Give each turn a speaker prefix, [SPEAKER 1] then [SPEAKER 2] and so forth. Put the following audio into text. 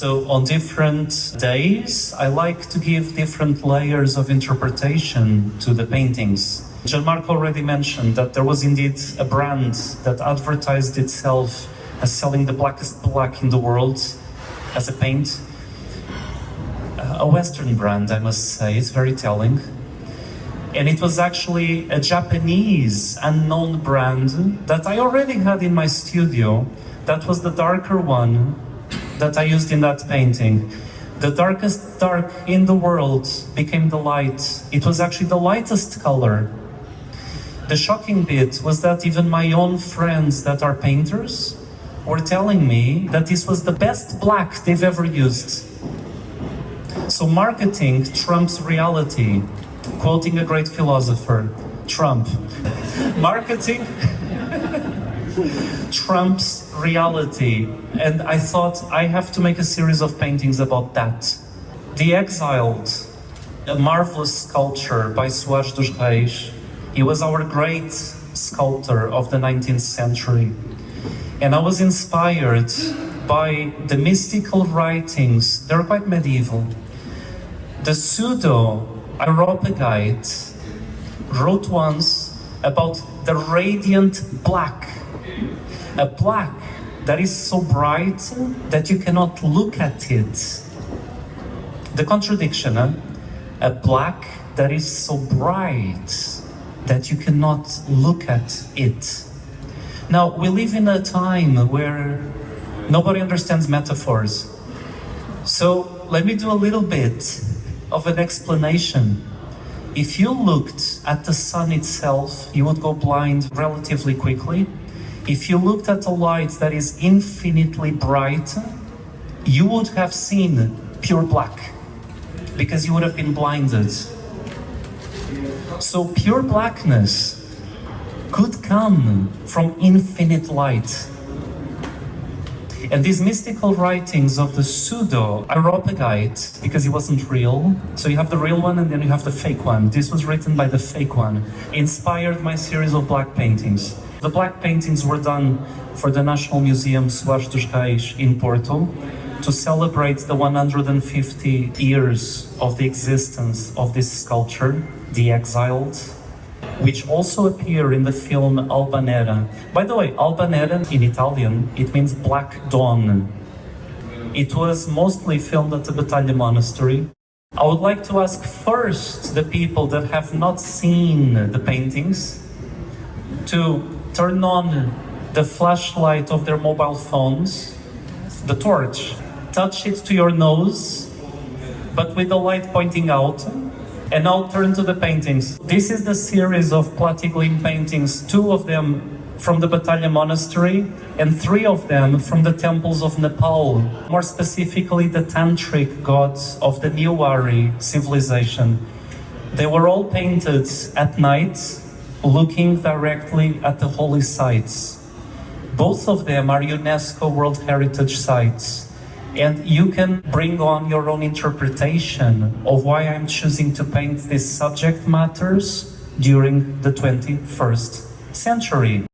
[SPEAKER 1] So on different days, I like to give different layers of interpretation to the paintings. Gianmarco already mentioned that there was indeed a brand that advertised itself as selling the blackest black in the world as a paint. A Western brand, I must say, it's very telling. And it was actually a Japanese unknown brand that I already had in my studio. That was the darker one that I used in that painting. The darkest dark in the world became the light. It was actually the lightest color. The shocking bit was that even my own friends that are painters were telling me that this was the best black they've ever used. So marketing trumps reality. Quoting a great philosopher, Trump. Marketing trumps reality. And I thought I have to make a series of paintings about that. The Exiled, a marvelous sculpture by Soares dos Reis. He was our great sculptor of the 19th century. And I was inspired by the mystical writings. They're quite medieval. The pseudo-Areopagite wrote once about the radiant black. A black that is so bright that you cannot look at it. The contradiction, huh? A black that is so bright that you cannot look at it. Now, we live in a time where nobody understands metaphors. So let me do a little bit of an explanation. If you looked at the sun itself, you would go blind relatively quickly. If you looked at a light that is infinitely bright, you would have seen pure black, because you would have been blinded. So pure blackness could come from infinite light. And these mystical writings of the pseudo-Areopagite, because he wasn't real, so you have the real one and then you have the fake one. This was written by the fake one, inspired my series of black paintings. The black paintings were done for the National Museum Soares dos Reis in Porto to celebrate the 150 years of the existence of this sculpture, The Exiled, which also appear in the film Alba Nera. By the way, Alba Nera in Italian, it means Black Dawn. It was mostly filmed at the Batalha Monastery. I would like to ask first the people that have not seen the paintings to turn on the flashlight of their mobile phones, the torch, touch it to your nose, but with the light pointing out. And now turn to the paintings. This is the series of Platigleam paintings, 2 of them from the Batalha Monastery and 3 of them from the temples of Nepal, more specifically the tantric gods of the New Ari civilization. They were all painted at night, looking directly at the holy sites. Both of them are UNESCO World Heritage Sites. And you can bring on your own interpretation of why I'm choosing to paint these subject matters during the 21st century.